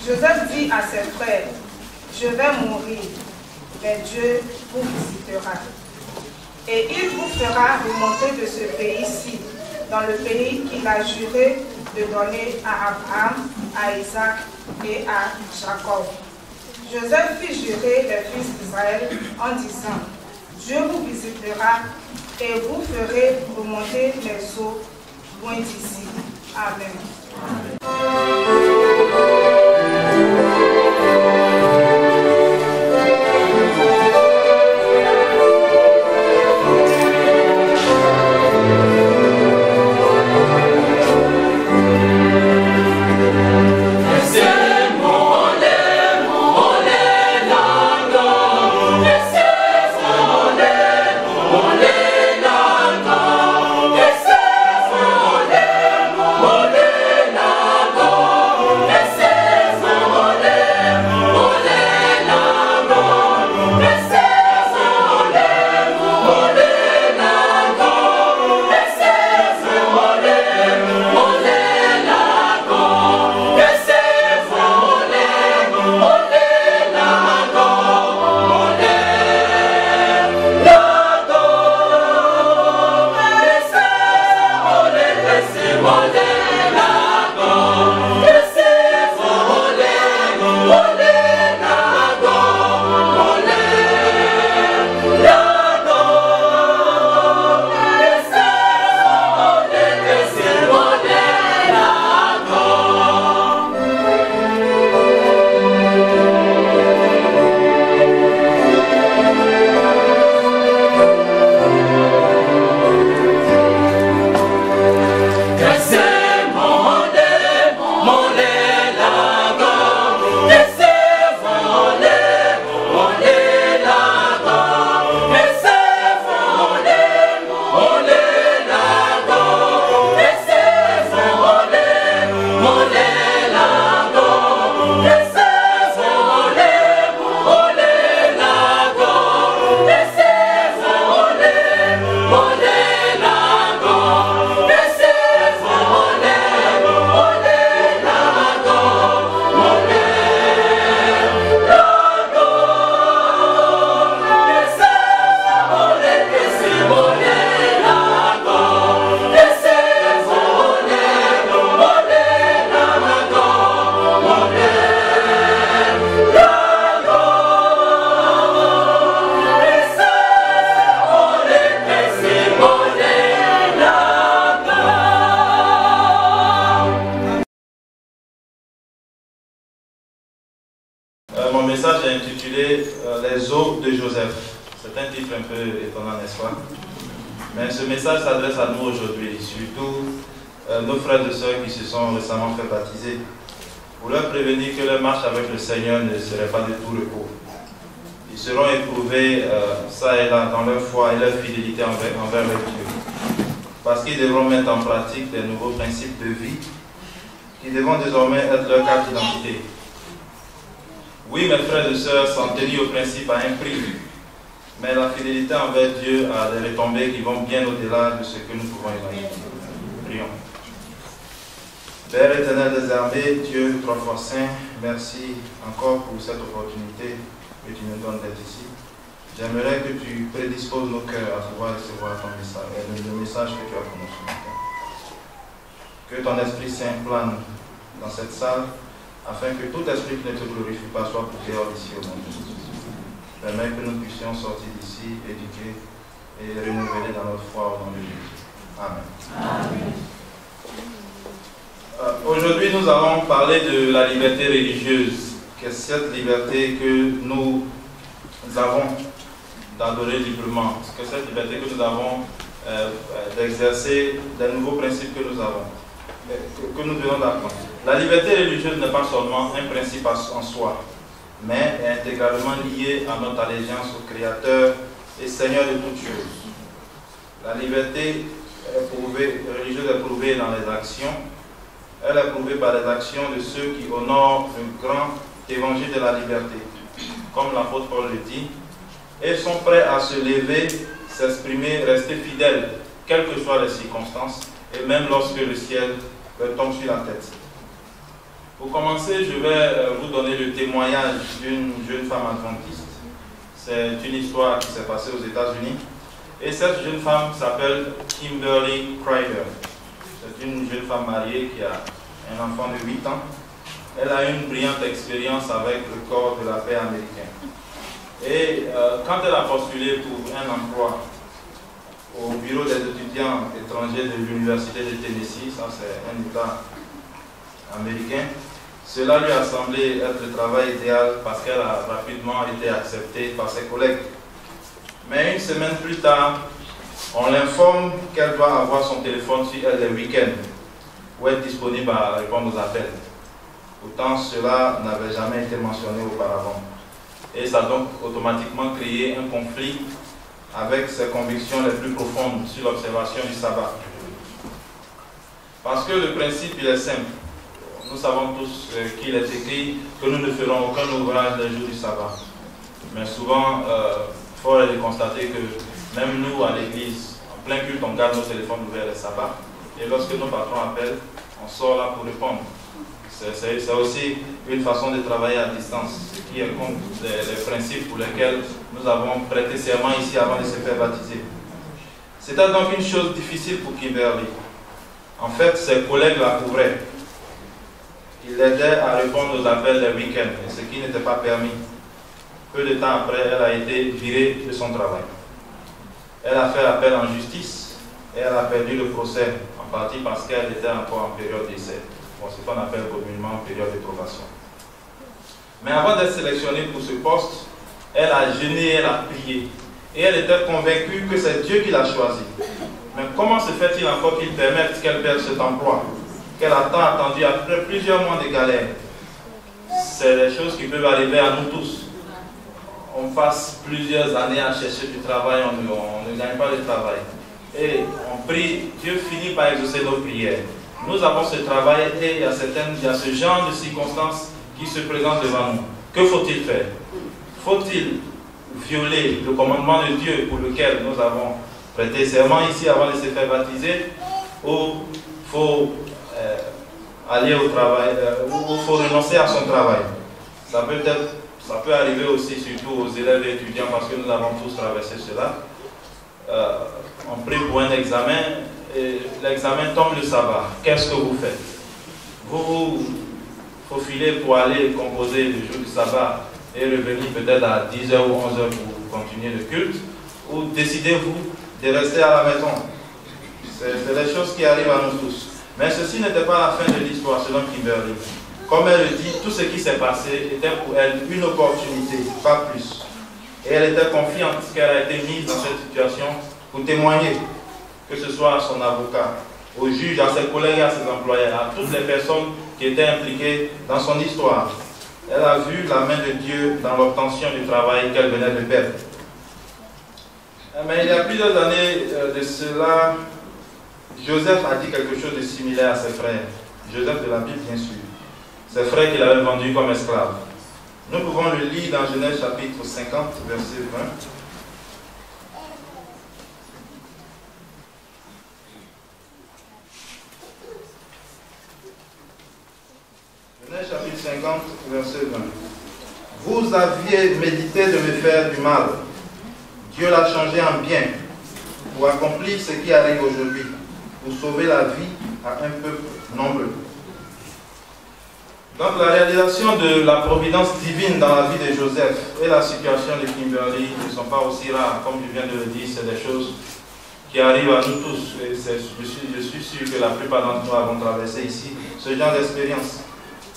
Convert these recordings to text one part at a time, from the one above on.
Joseph dit à ses frères, je vais mourir, mais Dieu vous visitera. Et il vous fera remonter de ce pays-ci, dans le pays qu'il a juré de donner à Abraham, à Isaac et à Jacob. Joseph fit jurer les fils d'Israël en disant, Dieu vous visitera et vous ferez remonter les eaux loin d'ici. Amen. Mon message est intitulé Les eaux de Joseph. C'est un titre un peu étonnant, n'est-ce pas? Mais ce message s'adresse à nous aujourd'hui, surtout nos frères et sœurs qui se sont récemment fait baptiser, pour leur prévenir que leur marche avec le Seigneur ne serait pas de tout repos. Ils seront éprouvés ça et là dans leur foi et leur fidélité envers leur Dieu, parce qu'ils devront mettre en pratique des nouveaux principes de vie qui devront désormais être leur carte d'identité. Oui, mes frères et sœurs, s'en tenir au principe à un prix, mais la fidélité envers Dieu a des retombées qui vont bien au-delà de ce que nous pouvons imaginer. Prions. Père éternel des armées, Dieu trois fois saint, merci encore pour cette opportunité que tu nous donnes d'être ici. J'aimerais que tu prédisposes nos cœurs à pouvoir recevoir ton message, le message que tu as pour nous ce matin. Que ton Esprit Saint plane dans cette salle, afin que tout esprit qui ne te glorifie pas soit poussé hors d'ici au nom de Jésus. Permets que nous puissions sortir d'ici, éduqués et renouvelés dans notre foi au nom de Jésus. Amen. Amen. Aujourd'hui, nous allons parler de la liberté religieuse, que cette liberté que nous avons d'adorer librement, que cette liberté que nous avons d'exercer des nouveaux principes que nous avons, que nous venons d'apprendre. La liberté religieuse n'est pas seulement un principe en soi, mais est intégralement liée à notre allégeance au Créateur et Seigneur de toutes choses. La liberté religieuse est prouvée dans les actions. Elle est prouvée par les actions de ceux qui honorent le grand évangile de la liberté. Comme l'apôtre Paul le dit, ils sont prêts à se lever, s'exprimer, rester fidèles, quelles que soient les circonstances, et même lorsque le ciel leur tombe sur la tête. Pour commencer, je vais vous donner le témoignage d'une jeune femme adventiste. C'est une histoire qui s'est passée aux États-Unis. Et cette jeune femme s'appelle Kimberly Crider. C'est une jeune femme mariée qui a un enfant de 8 ans. Elle a eu une brillante expérience avec le corps de la paix américain. Et quand elle a postulé pour un emploi au bureau des étudiants étrangers de l'Université de Tennessee, ça c'est un État américain, cela lui a semblé être le travail idéal parce qu'elle a rapidement été acceptée par ses collègues. Mais une semaine plus tard, on l'informe qu'elle doit avoir son téléphone sur elle les week-ends ou être disponible à répondre aux appels. Pourtant, cela n'avait jamais été mentionné auparavant. Et ça a donc automatiquement créé un conflit avec ses convictions les plus profondes sur l'observation du sabbat. Parce que le principe, il est simple. Nous savons tous qu'il est écrit que nous ne ferons aucun ouvrage le jour du sabbat. Mais souvent, fort est de constater que même nous, à l'église, en plein culte, on garde nos téléphones ouverts le sabbat. Et lorsque nos patrons appellent, on sort là pour répondre. C'est aussi une façon de travailler à distance, ce qui est contre les principes pour lesquels nous avons prêté serment ici avant de se faire baptiser. C'était donc une chose difficile pour Kimberly. En fait, ses collègues la couvraient. Ils l'aidaient à répondre aux appels les week-ends, ce qui n'était pas permis. Peu de temps après, elle a été virée de son travail. Elle a fait appel en justice et elle a perdu le procès, en partie parce qu'elle était encore en période d'essai. Bon, c'est ce qu'on appelle communément période de probation. Mais avant d'être sélectionnée pour ce poste, elle a jeûné, elle a prié. Et elle était convaincue que c'est Dieu qui l'a choisie. Mais comment se fait-il encore qu'il permette qu'elle perde cet emploi, qu'elle a tant attendu après plusieurs mois de galère? C'est des choses qui peuvent arriver à nous tous. On passe plusieurs années à chercher du travail, on ne gagne pas le travail. Et on prie, Dieu finit par exaucer nos prières. Nous avons ce travail et il y a ce genre de circonstances qui se présentent devant nous. Que faut-il faire? Faut-il violer le commandement de Dieu pour lequel nous avons prêté serment ici avant de se faire baptiser, ou faut aller au travail, ou faut renoncer à son travail? Ça peut arriver aussi, surtout aux élèves et étudiants, parce que nous avons tous traversé cela. On prie pour un examen, et l'examen tombe le sabbat. Qu'est-ce que vous faites? Vous vous faufilez pour aller composer le jour du sabbat et revenir peut-être à 10h ou 11h pour continuer le culte, ou décidez-vous de rester à la maison? C'est des choses qui arrivent à nous tous. Mais ceci n'était pas la fin de l'histoire selon Kimberly. Comme elle le dit, tout ce qui s'est passé était pour elle une opportunité, pas plus. Et elle était confiante qu'elle a été mise dans cette situation pour témoigner, que ce soit à son avocat, au juge, à ses collègues, à ses employés, à toutes les personnes qui étaient impliquées dans son histoire. Elle a vu la main de Dieu dans l'obtention du travail qu'elle venait de perdre. Mais il y a plusieurs années de cela, Joseph a dit quelque chose de similaire à ses frères. Joseph de la Bible, bien sûr. Ses frères qu'il avait vendus comme esclaves. Nous pouvons le lire dans Genèse chapitre 50, verset 20. Genèse chapitre 50, verset 20. Vous aviez médité de me faire du mal. Dieu l'a changé en bien pour accomplir ce qui arrive aujourd'hui, pour sauver la vie à un peuple nombreux. Donc la réalisation de la providence divine dans la vie de Joseph et la situation de Kimberly ne sont pas aussi rares, comme je viens de le dire, c'est des choses qui arrivent à nous tous. Et je suis sûr que la plupart d'entre nous avons traversé ici ce genre d'expérience.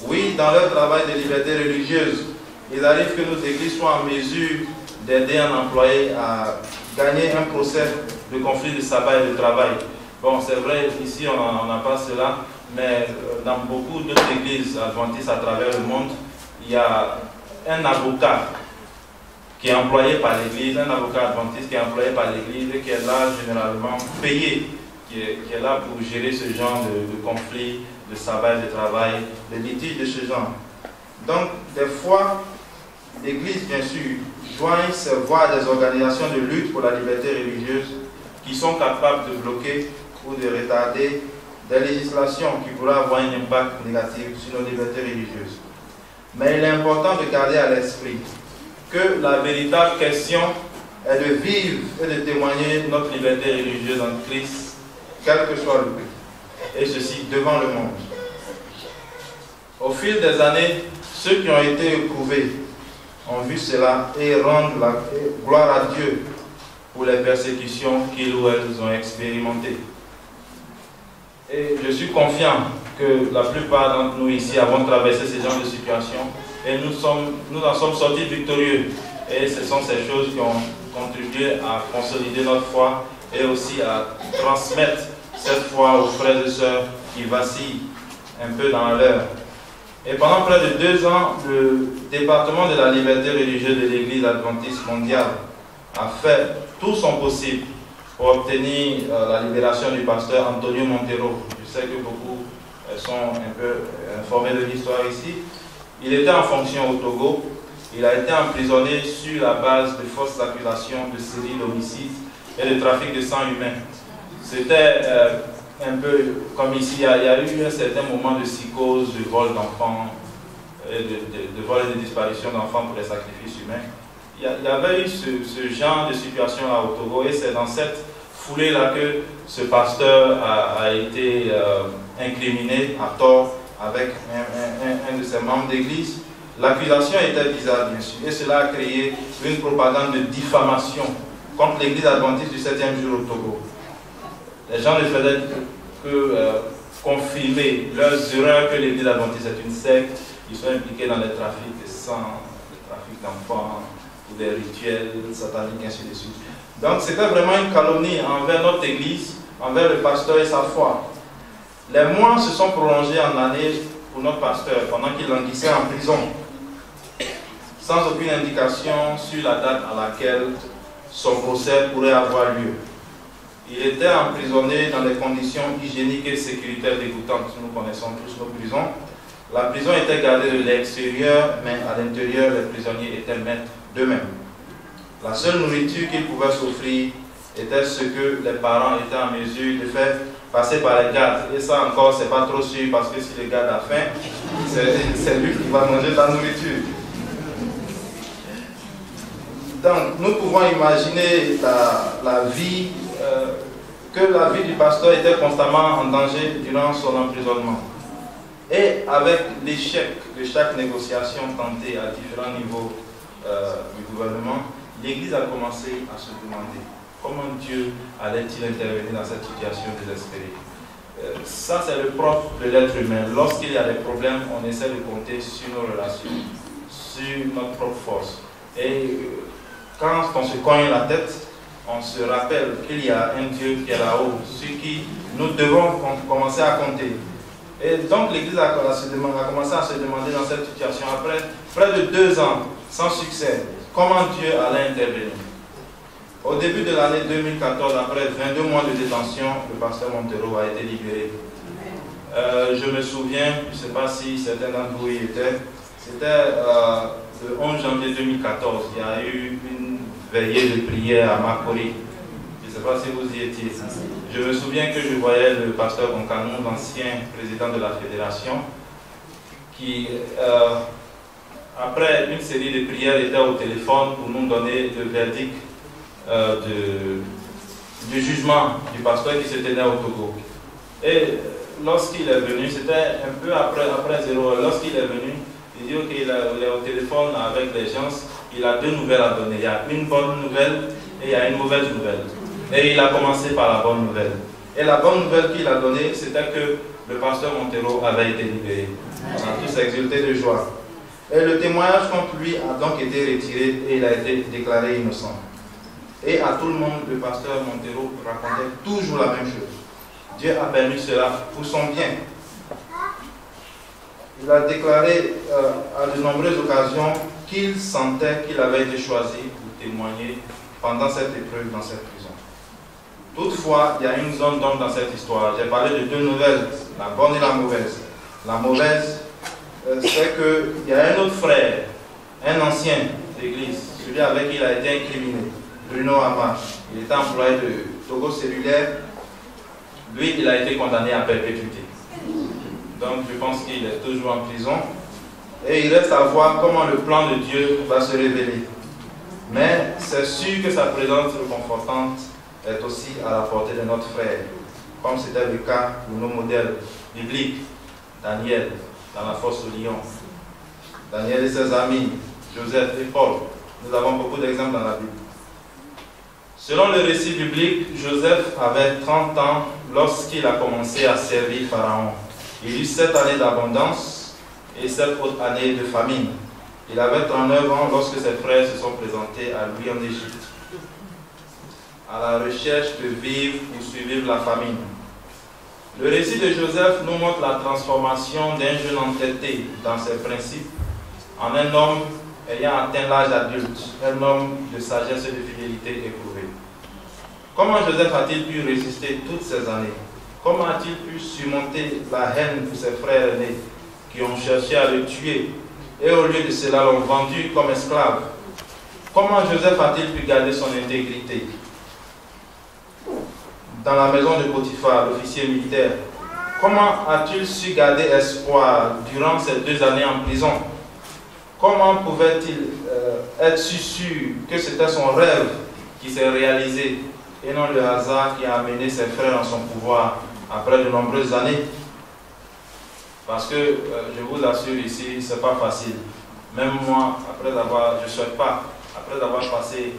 Oui, dans leur travail de liberté religieuse, il arrive que nos églises soient en mesure d'aider un employé à gagner un procès de conflit de sabbat et de travail. Bon, c'est vrai, ici on n'a pas cela, mais dans beaucoup d'autres églises adventistes à travers le monde, il y a un avocat qui est employé par l'église, un avocat adventiste qui est employé par l'église et qui est là généralement payé, qui est là pour gérer ce genre de conflit, de sabbat et de travail, de litiges de ce genre. Donc, des fois, l'Église, bien sûr, joigne ses voix à des organisations de lutte pour la liberté religieuse qui sont capables de bloquer ou de retarder des législations qui pourraient avoir un impact négatif sur nos libertés religieuses. Mais il est important de garder à l'esprit que la véritable question est de vivre et de témoigner notre liberté religieuse en Christ, quel que soit le prix, et ceci devant le monde. Au fil des années, ceux qui ont été éprouvés ont vu cela et rendent la gloire à Dieu pour les persécutions qu'ils ou elles ont expérimentées. Et je suis confiant que la plupart d'entre nous ici avons traversé ce genre de situation et nous en sommes sortis victorieux. Et ce sont ces choses qui ont contribué à consolider notre foi et aussi à transmettre cette foi aux frères et sœurs qui vacillent un peu dans l'heure. Et pendant près de 2 ans, le département de la liberté religieuse de l'Église adventiste mondiale a fait tout son possible pour obtenir la libération du pasteur Antonio Montero. Je sais que beaucoup sont un peu informés de l'histoire ici. Il était en fonction au Togo. Il a été emprisonné sur la base de fausses accusations de série d'homicide et de trafic de sang humain. C'était un peu comme ici, il y a eu un certain moment de psychose, de vol d'enfants, de vol et de disparition d'enfants pour les sacrifices humains. Il y avait eu ce genre de situation-là au Togo et c'est dans cette foulée-là que ce pasteur a été incriminé à tort avec un de ses membres d'église. L'accusation était bizarre, bien sûr, et cela a créé une propagande de diffamation contre l'église adventiste du 7e jour au Togo. Les gens ne faisaient que confirmer leurs erreurs que l'église adventiste est une secte. Ils sont impliqués dans les trafics de sang, le trafic d'enfants, ou des rituels sataniques, ainsi de suite. Donc c'était vraiment une calomnie envers notre église, envers le pasteur et sa foi. Les mois se sont prolongés en années pour notre pasteur pendant qu'il languissait en prison, sans aucune indication sur la date à laquelle son procès pourrait avoir lieu. Il était emprisonné dans des conditions hygiéniques et sécuritaires dégoûtantes. Nous connaissons tous nos prisons. La prison était gardée de l'extérieur, mais à l'intérieur, les prisonniers étaient maîtres d'eux-mêmes. La seule nourriture qu'ils pouvaient s'offrir était ce que les parents étaient en mesure de faire passer par les gardes. Et ça encore, c'est pas trop sûr, parce que si le garde a faim, c'est lui qui va manger de la nourriture. Donc, nous pouvons imaginer la vie, que la vie du pasteur était constamment en danger durant son emprisonnement. Et avec l'échec de chaque négociation tentée à différents niveaux du gouvernement, l'Église a commencé à se demander comment Dieu allait-il intervenir dans cette situation désespérée. Ça, c'est le propre de l'être humain. Lorsqu'il y a des problèmes, on essaie de compter sur nos relations, sur notre propre force. Et quand on se cogne la tête, on se rappelle qu'il y a un Dieu qui est là-haut, sur qui nous devons commencer à compter. Et donc l'Église a commencé à se demander dans cette situation, après près de 2 ans, sans succès, comment Dieu allait intervenir. Au début de l'année 2014, après 22 mois de détention, le pasteur Montero a été libéré. Je me souviens, je ne sais pas si certains d'entre vous y étaient, c'était le 11 janvier 2014, il y a eu une veillée de prière à Makori. Je ne sais pas si vous y étiez. Je me souviens que je voyais le pasteur Goncanou, l'ancien président de la fédération, qui, après une série de prières, était au téléphone pour nous donner le verdict du jugement du pasteur qui se tenait au Togo. Et lorsqu'il est venu, c'était un peu après 0 heure, lorsqu'il est venu, il dit qu'il est au téléphone avec les gens, il a 2 nouvelles à donner. Il y a une bonne nouvelle et il y a une mauvaise nouvelle. Et il a commencé par la bonne nouvelle. Et la bonne nouvelle qu'il a donnée, c'était que le pasteur Montero avait été libéré. On a tous exulté de joie. Et le témoignage contre lui a donc été retiré et il a été déclaré innocent. Et à tout le monde, le pasteur Montero racontait toujours la même chose. Dieu a permis cela pour son bien. Il a déclaré à de nombreuses occasions qu'il sentait qu'il avait été choisi pour témoigner pendant cette épreuve dans cette prison. Toutefois, il y a une zone d'ombre dans cette histoire. J'ai parlé de 2 nouvelles, la bonne et la mauvaise. La mauvaise, c'est qu'il y a un autre frère, un ancien d'église, celui avec qui il a été incriminé, Bruno Amar. Il était employé de Togo Cellulaire lui, il a été condamné à perpétuité. Donc je pense qu'il est toujours en prison. Et il reste à voir comment le plan de Dieu va se révéler. Mais c'est sûr que sa présence réconfortante est aussi à la portée de notre frère, comme c'était le cas pour nos modèles bibliques, Daniel dans la fosse au lion, Daniel et ses amis, Joseph et Paul. Nous avons beaucoup d'exemples dans la Bible. Selon le récit biblique, Joseph avait 30 ans lorsqu'il a commencé à servir Pharaon. Il eut 7 années d'abondance et 7 autres années de famine. Il avait 39 ans lorsque ses frères se sont présentés à lui en Égypte, à la recherche de vivre ou survivre la famine. Le récit de Joseph nous montre la transformation d'un jeune entêté dans ses principes en un homme ayant atteint l'âge adulte, un homme de sagesse et de fidélité éprouvée. Comment Joseph a-t-il pu résister toutes ces années? Comment a-t-il pu surmonter la haine de ses frères aînés qui ont cherché à le tuer et au lieu de cela l'ont vendu comme esclave? Comment Joseph a-t-il pu garder son intégrité dans la maison de Potiphar, l'officier militaire? Comment a-t-il su garder espoir durant ces 2 années en prison? Comment pouvait-il être sûr que c'était son rêve qui s'est réalisé et non le hasard qui a amené ses frères en son pouvoir après de nombreuses années? Parce que je vous assure ici, ce n'est pas facile. Même moi, je ne souhaite pas, après avoir passé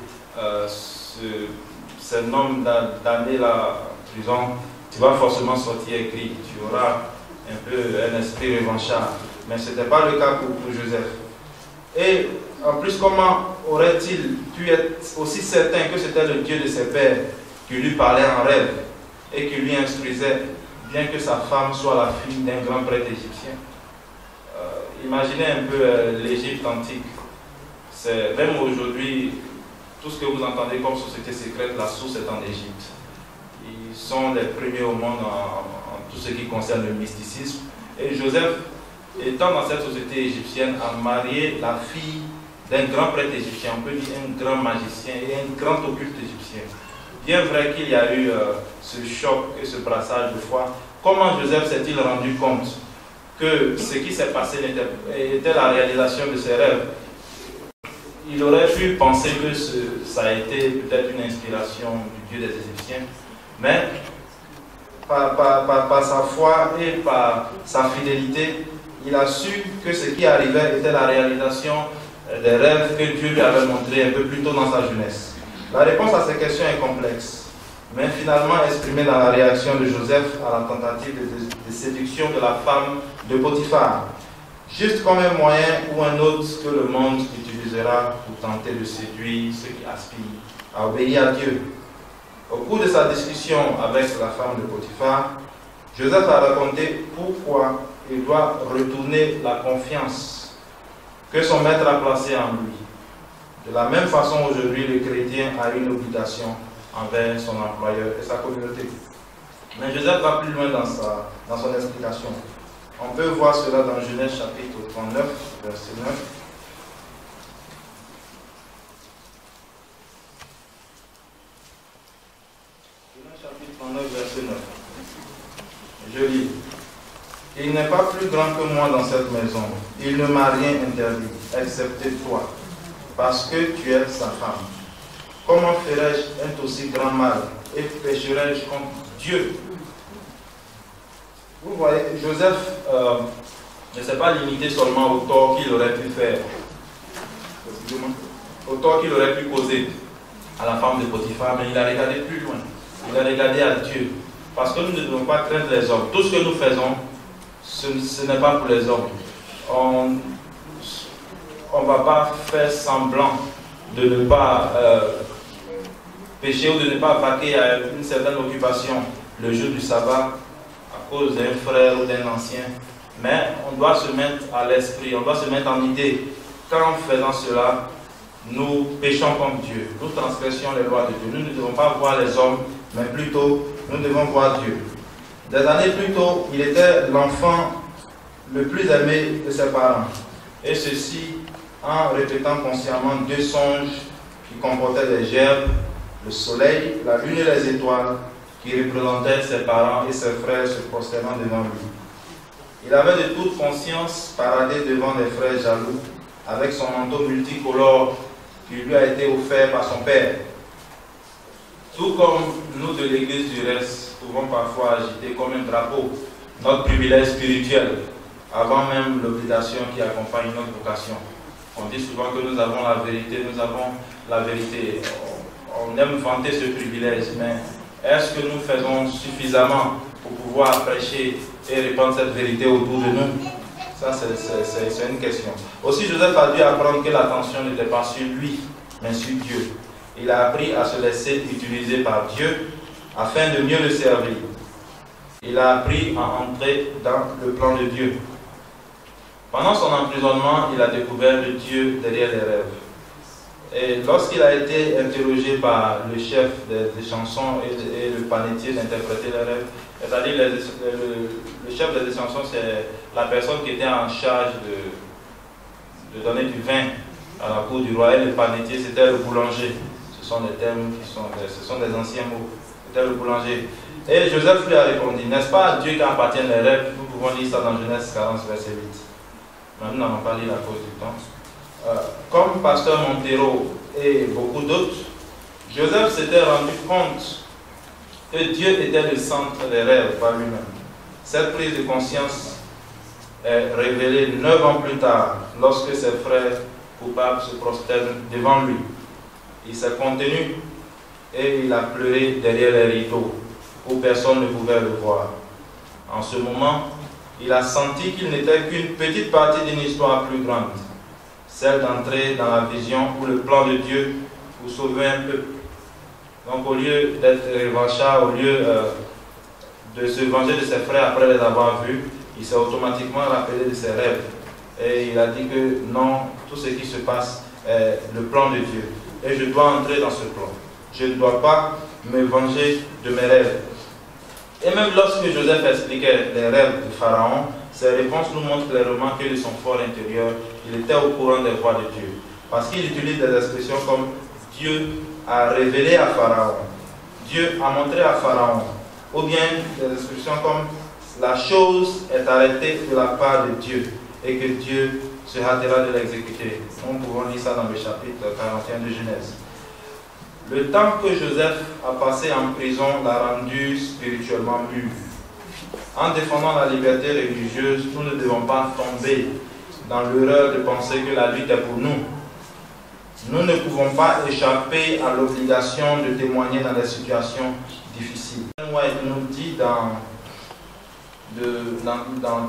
ce nombre d'années là en prison, tu vas forcément sortir gris. Tu auras un peu un esprit revanchard. Mais ce n'était pas le cas pour Joseph. Et en plus, comment aurait-il pu être aussi certain que c'était le Dieu de ses pères qui lui parlait en rêve et qui lui instruisait, bien que sa femme soit la fille d'un grand prêtre égyptien? Imaginez un peu l'Égypte antique. Même aujourd'hui, tout ce que vous entendez comme société secrète, la source est en Égypte. Ils sont les premiers au monde en tout ce qui concerne le mysticisme. Et Joseph, étant dans cette société égyptienne, a marié la fille d'un grand prêtre égyptien, on peut dire un grand magicien et un grand occulte égyptien. Bien vrai qu'il y a eu ce choc et ce brassage de foi, comment Joseph s'est-il rendu compte que ce qui s'est passé était la réalisation de ses rêves? Il aurait pu penser que ça a été peut-être une inspiration du Dieu des Égyptiens, mais par sa foi et par sa fidélité, il a su que ce qui arrivait était la réalisation des rêves que Dieu lui avait montrés un peu plus tôt dans sa jeunesse. La réponse à ces questions est complexe, mais finalement exprimée dans la réaction de Joseph à la tentative de séduction de la femme de Potiphar, juste comme un moyen ou un autre que le monde utilisera pour tenter de séduire ceux qui aspirent à obéir à Dieu. Au cours de sa discussion avec la femme de Potiphar, Joseph a raconté pourquoi il doit retourner la confiance que son maître a placée en lui. De la même façon, aujourd'hui, le chrétien a une obligation envers son employeur et sa communauté. Mais Joseph va plus loin dans son explication. On peut voir cela dans Genèse chapitre 39, verset 9. Genèse chapitre 39, verset 9. Je lis. Il n'est pas plus grand que moi dans cette maison. Il ne m'a rien interdit, excepté toi, parce que tu es sa femme. Comment ferais-je un aussi grand mal et pécherais-je contre Dieu? Vous voyez, Joseph ne s'est pas limité seulement au tort qu'il aurait pu faire, au tort qu'il aurait pu causer à la femme de Potiphar, mais il a regardé plus loin. Il a regardé à Dieu. Parce que nous ne devons pas craindre les hommes. Tout ce que nous faisons, ce n'est pas pour les hommes. On ne va pas faire semblant de ne pas pécher ou de ne pas vaquer à une certaine occupation le jour du sabbat à cause d'un frère ou d'un ancien. Mais on doit se mettre à l'esprit, on doit se mettre en idée qu'en faisant cela, nous péchons contre Dieu, nous transgressions les lois de Dieu. Nous ne devons pas voir les hommes, mais plutôt nous devons voir Dieu. Des années plus tôt, il était l'enfant le plus aimé de ses parents. Et ceci en répétant consciemment 2 songes qui comportaient des gerbes, le soleil, la lune et les étoiles, qui représentait ses parents et ses frères se prosternant devant lui. Il avait de toute conscience paradé devant les frères jaloux avec son manteau multicolore qui lui a été offert par son père. Tout comme nous de l'Église du reste pouvons parfois agiter comme un drapeau notre privilège spirituel avant même l'obligation qui accompagne notre vocation. On dit souvent que nous avons la vérité, nous avons la vérité. On aime vanter ce privilège, mais est-ce que nous faisons suffisamment pour pouvoir prêcher et répandre cette vérité autour de nous? Ça, c'est une question. Aussi, Joseph a dû apprendre que l'attention n'était pas sur lui, mais sur Dieu. Il a appris à se laisser utiliser par Dieu afin de mieux le servir. Il a appris à entrer dans le plan de Dieu. Pendant son emprisonnement, il a découvert le Dieu derrière les rêves. Et lorsqu'il a été interrogé par le chef des chansons et le panetier d'interpréter les rêves, c'est-à-dire le chef des chansons, c'est la personne qui était en charge de donner du vin à la cour du roi, et le panetier, c'était le boulanger. Ce sont des termes ce sont des anciens mots. C'était le boulanger. Et Joseph lui a répondu, n'est-ce pas à Dieu qu'appartiennent les rêves? Nous pouvons lire ça dans Genèse 40, verset 8. Mais nous n'avons pas lu à cause du temps. Comme Pasteur Montero et beaucoup d'autres, Joseph s'était rendu compte que Dieu était le centre des rêves par lui-même. Cette prise de conscience est révélée 9 ans plus tard, lorsque ses frères coupables se prosternent devant lui. Il s'est contenu et il a pleuré derrière les rideaux, où personne ne pouvait le voir. En ce moment, il a senti qu'il n'était qu'une petite partie d'une histoire plus grande, celle d'entrer dans la vision ou le plan de Dieu pour sauver un peuple. Donc au lieu d'être revanchard, au lieu de se venger de ses frères après les avoir vus, il s'est automatiquement rappelé de ses rêves. Et il a dit que non, tout ce qui se passe est le plan de Dieu. Et je dois entrer dans ce plan. Je ne dois pas me venger de mes rêves. Et même lorsque Joseph expliquait les rêves de Pharaon, ses réponses nous montrent clairement que de son fort intérieur, il était au courant des voies de Dieu. Parce qu'il utilise des expressions comme Dieu a révélé à Pharaon, Dieu a montré à Pharaon, ou bien des expressions comme la chose est arrêtée de la part de Dieu et que Dieu se hâtera de l'exécuter. Nous pouvons lire ça dans le chapitre 41 de Genèse. Le temps que Joseph a passé en prison l'a rendu spirituellement mûr. En défendant la liberté religieuse, nous ne devons pas tomber dans l'erreur de penser que la lutte est pour nous. Nous ne pouvons pas échapper à l'obligation de témoigner dans des situations difficiles. Il nous dit dans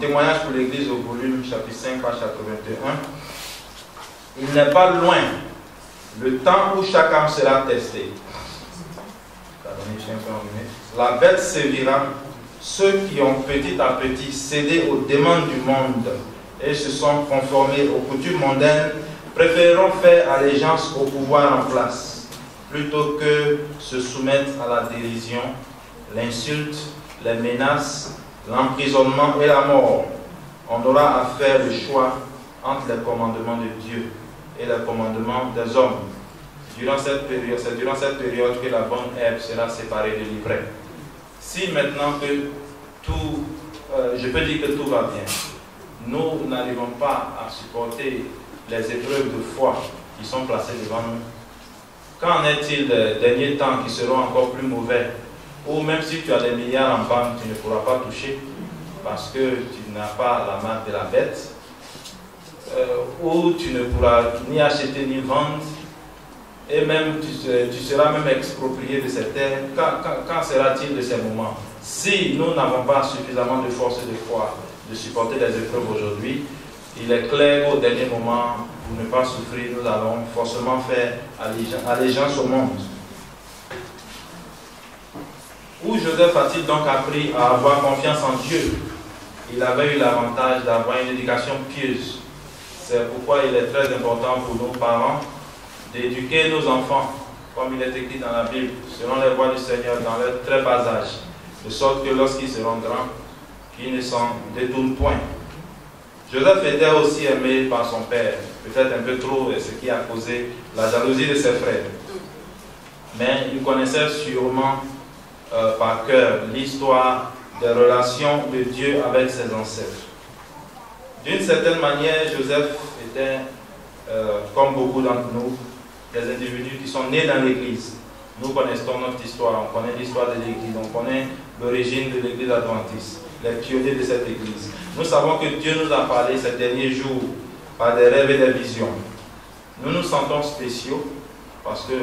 Témoignage pour l'Église au volume chapitre 5, page 81, il n'est pas loin le temps où chaque âme sera testée. La bête sévira ceux qui ont petit à petit cédé aux demandes du monde et se sont conformés aux coutumes mondaines, préféreront faire allégeance au pouvoir en place, plutôt que se soumettre à la dérision, l'insulte, les menaces, l'emprisonnement et la mort. On aura à faire le choix entre les commandements de Dieu et les commandements des hommes. C'est durant cette période que la bonne herbe sera séparée de l'ivraie. Si maintenant que tout, je peux dire que tout va bien, nous n'arrivons pas à supporter les épreuves de foi qui sont placées devant nous, qu'en est-il des derniers temps qui seront encore plus mauvais, ou même si tu as des milliards en banque, tu ne pourras pas toucher parce que tu n'as pas la marque de la bête, ou tu ne pourras ni acheter ni vendre, et même tu seras même exproprié de ces terres. Quand sera-t-il de ces moments? Si nous n'avons pas suffisamment de force et de foi de supporter les épreuves aujourd'hui, il est clair qu'au dernier moment, pour ne pas souffrir, nous allons forcément faire allégeance au monde. Où Joseph a-t-il donc appris à avoir confiance en Dieu? Il avait eu l'avantage d'avoir une éducation pieuse. C'est pourquoi il est très important pour nos parents d'éduquer nos enfants, comme il est écrit dans la Bible, selon les voies du Seigneur, dans leur très bas âge, de sorte que lorsqu'ils seront grands, qu'ils ne s'en détournent point. Joseph était aussi aimé par son père, peut-être un peu trop, ce qui a causé la jalousie de ses frères. Mais il connaissait sûrement par cœur l'histoire des relations de Dieu avec ses ancêtres. D'une certaine manière, Joseph était, comme beaucoup d'entre nous, des individus qui sont nés dans l'Église. Nous connaissons notre histoire, on connaît l'histoire de l'Église, on connaît l'origine de l'Église adventiste, les pionniers de cette Église. Nous savons que Dieu nous a parlé ces derniers jours par des rêves et des visions. Nous nous sentons spéciaux parce que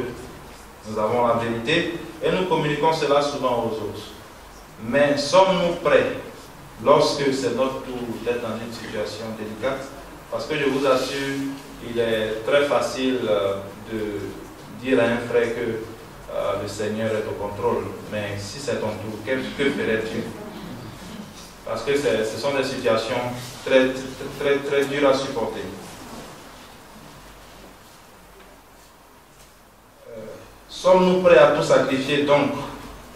nous avons la vérité et nous communiquons cela souvent aux autres. Mais sommes-nous prêts lorsque c'est notre tour d'être dans une situation délicate? Parce que je vous assure, il est très facile de dire à un frère que le Seigneur est au contrôle. Mais si c'est ton tour, que ferais-tu? Parce que ce sont des situations très, très, très dures à supporter. Sommes-nous prêts à tout sacrifier donc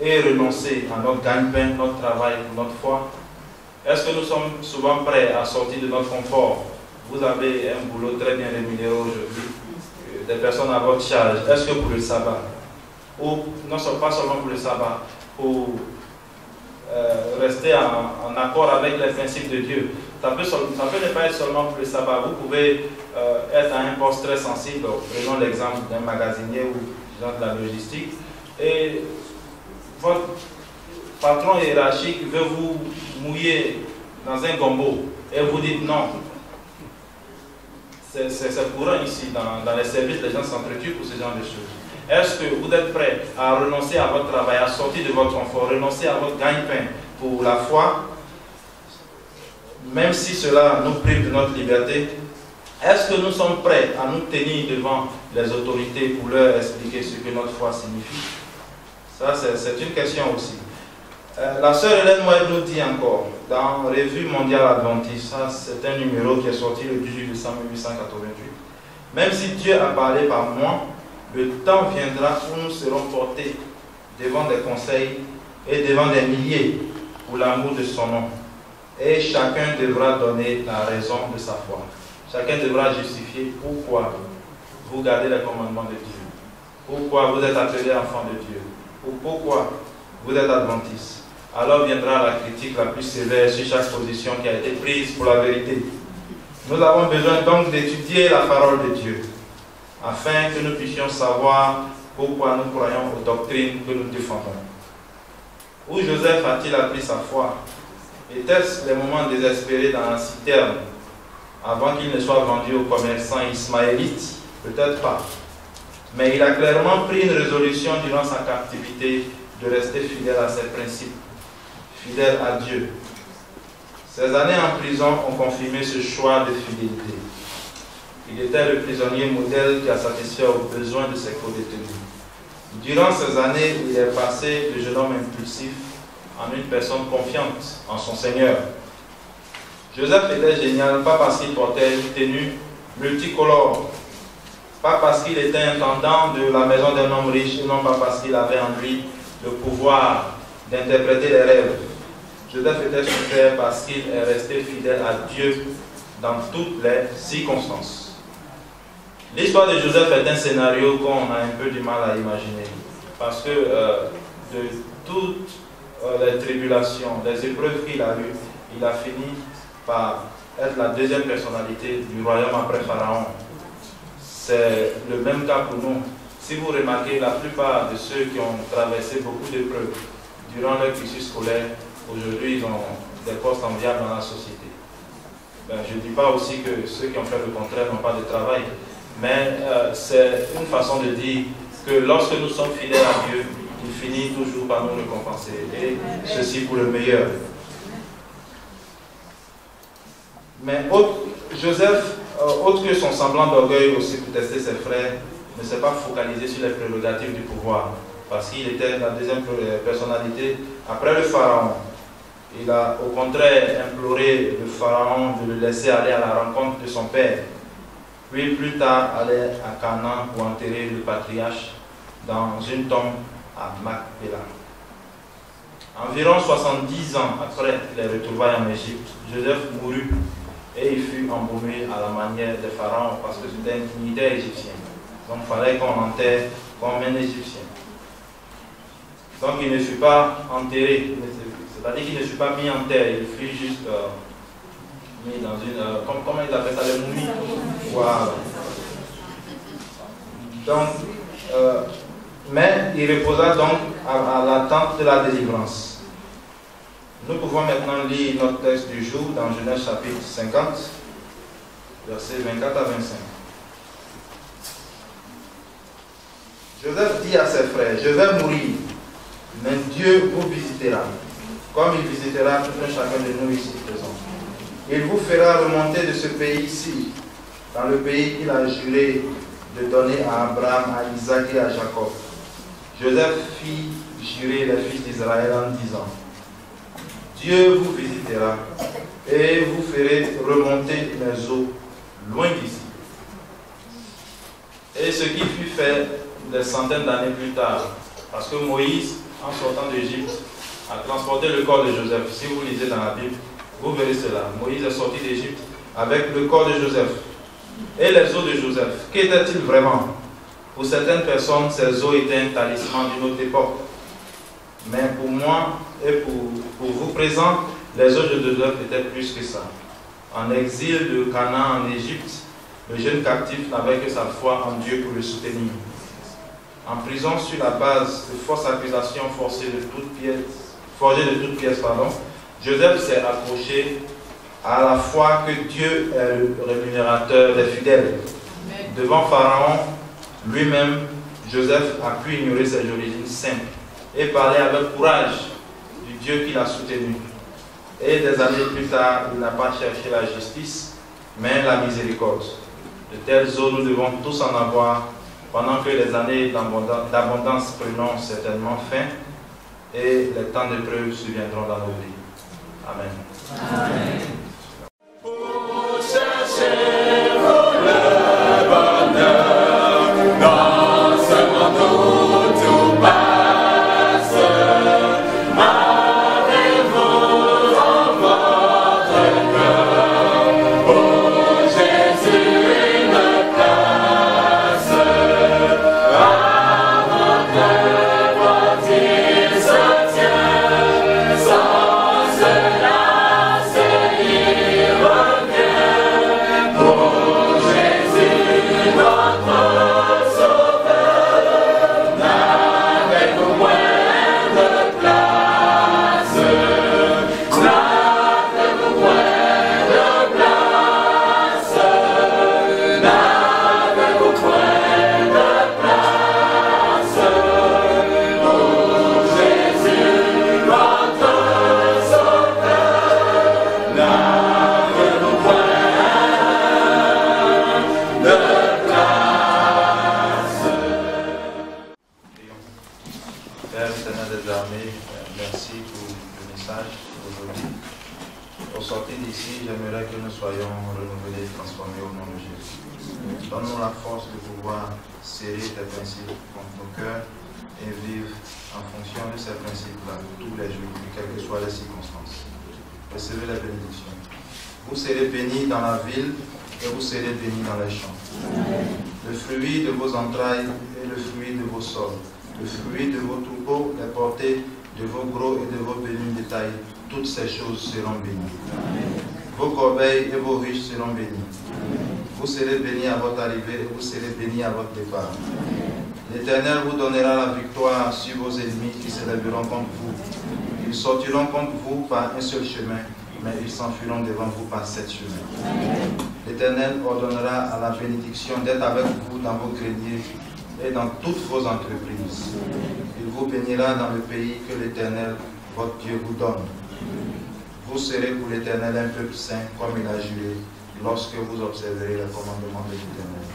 et renoncer à notre gagne-pain, notre travail, notre foi? Est-ce que nous sommes souvent prêts à sortir de notre confort? Vous avez un boulot très bien rémunéré aujourd'hui, des personnes à votre charge. Est-ce que pour le sabbat, ou non pas seulement pour le sabbat, pour rester en accord avec les principes de Dieu? Ça peut ne pas être seulement pour le sabbat. Vous pouvez être à un poste très sensible. Prenons l'exemple d'un magasinier ou de la logistique, et votre patron hiérarchique veut vous mouiller dans un gombo et vous dites non. C'est courant ici, dans les services, les gens s'entretuent pour ce genre de choses. Est-ce que vous êtes prêts à renoncer à votre travail, à sortir de votre confort, renoncer à votre gagne-pain pour la foi, même si cela nous prive de notre liberté? Est-ce que nous sommes prêts à nous tenir devant les autorités pour leur expliquer ce que notre foi signifie? Ça, c'est une question aussi. La sœur Hélène White nous dit encore, dans Revue mondiale adventiste, c'est un numéro qui est sorti le 18 décembre 1888, même si Dieu a parlé par moi, le temps viendra où nous serons portés devant des conseils et devant des milliers pour l'amour de son nom. Et chacun devra donner la raison de sa foi. Chacun devra justifier pourquoi vous gardez les commandements de Dieu, pourquoi vous êtes appelés enfants de Dieu, ou pourquoi vous êtes adventistes. Alors viendra la critique la plus sévère sur chaque position qui a été prise pour la vérité. Nous avons besoin donc d'étudier la parole de Dieu, afin que nous puissions savoir pourquoi nous croyons aux doctrines que nous défendons. Où Joseph a-t-il appris sa foi? Était-ce les moments désespérés dans la citerne, avant qu'il ne soit vendu aux commerçants ismaélites? Peut-être pas. Mais il a clairement pris une résolution durant sa captivité de rester fidèle à ses principes, fidèle à Dieu. Ces années en prison ont confirmé ce choix de fidélité. Il était le prisonnier modèle qui a satisfait aux besoins de ses co-détenus. Durant ces années où il est passé le jeune homme impulsif en une personne confiante en son Seigneur. Joseph était génial, pas parce qu'il portait une tenue multicolore, pas parce qu'il était intendant de la maison d'un homme riche, non pas parce qu'il avait en lui le pouvoir d'interpréter les rêves. Joseph était super parce qu'il est resté fidèle à Dieu dans toutes les circonstances. L'histoire de Joseph est un scénario qu'on a un peu du mal à imaginer, parce que de toutes les tribulations, les épreuves qu'il a eues, il a fini par être la deuxième personnalité du royaume après Pharaon. C'est le même cas pour nous. Si vous remarquez, la plupart de ceux qui ont traversé beaucoup d'épreuves durant leur cursus scolaire, aujourd'hui ils ont des postes enviables dans la société. Je ne dis pas aussi que ceux qui ont fait le contraire n'ont pas de travail, mais c'est une façon de dire que lorsque nous sommes fidèles à Dieu, il finit toujours par nous récompenser, et ceci pour le meilleur. Mais Joseph, autre que son semblant d'orgueil aussi pour tester ses frères, ne s'est pas focalisé sur les prérogatives du pouvoir, parce qu'il était la deuxième personnalité après le Pharaon. Il a au contraire imploré le Pharaon de le laisser aller à la rencontre de son père, puis plus tard aller à Canaan pour enterrer le patriarche dans une tombe à Macpéla. Environ 70 ans après les retrouvailles en Égypte, Joseph mourut et il fut embaumé à la manière des pharaons parce que c'était un dignitaire égyptien. Donc il fallait qu'on l'enterre comme un Égyptien. Donc il ne fut pas enterré, c'est-à-dire qu'il ne fut pas mis en terre, il fut juste mis dans une... comment ils appellent ça, les momies? Voilà. Donc, mais il reposa donc à l'attente de la délivrance. Nous pouvons maintenant lire notre texte du jour dans Genèse chapitre 50, versets 24 à 25. Joseph dit à ses frères, je vais mourir, mais Dieu vous visitera, comme il visitera tout un chacun de nous ici présents. Il vous fera remonter de ce pays-ci, dans le pays qu'il a juré de donner à Abraham, à Isaac et à Jacob. Joseph fit jurer les fils d'Israël en disant, Dieu vous visitera et vous ferez remonter les eaux loin d'ici. Et ce qui fut fait des centaines d'années plus tard, parce que Moïse, en sortant d'Égypte, a transporté le corps de Joseph. Si vous lisez dans la Bible, vous verrez cela. Moïse est sorti d'Égypte avec le corps de Joseph. Et les os de Joseph, qu'étaient-ils vraiment? Pour certaines personnes, ces os étaient un talisman d'une autre époque. Mais pour moi et pour vous présents, les os de Joseph étaient plus que ça. En exil de Canaan en Égypte, le jeune captif n'avait que sa foi en Dieu pour le soutenir. En prison sur la base de fausses accusations forgées de toutes pièces, Joseph s'est accroché à la foi que Dieu est le rémunérateur des fidèles. Devant Pharaon lui-même, Joseph a pu ignorer ses origines simples et parler avec courage du Dieu qui l'a soutenu. Et des années plus tard, il n'a pas cherché la justice, mais la miséricorde. De telles eaux, nous devons tous en avoir pendant que les années d'abondance prendront certainement fin et les temps d'épreuve surviendront dans nos vies. Amen. Amen. Recevez la bénédiction. Vous serez bénis dans la ville et vous serez bénis dans les champs. Le fruit de vos entrailles et le fruit de vos sols, le fruit de vos troupeaux, les portées de vos gros et de vos bénis de taille, toutes ces choses seront bénies. Vos corbeilles et vos riches seront bénis. Vous serez bénis à votre arrivée et vous serez bénis à votre départ. L'Éternel vous donnera la victoire sur vos ennemis qui se lèveront contre vous. Ils sortiront contre vous par un seul chemin, mais ils s'enfuiront devant vous par 7 chemins. L'Éternel ordonnera à la bénédiction d'être avec vous dans vos greniers et dans toutes vos entreprises. Il vous bénira dans le pays que l'Éternel, votre Dieu, vous donne. Vous serez pour l'Éternel un peuple saint, comme il a juré, lorsque vous observerez les commandements de l'Éternel.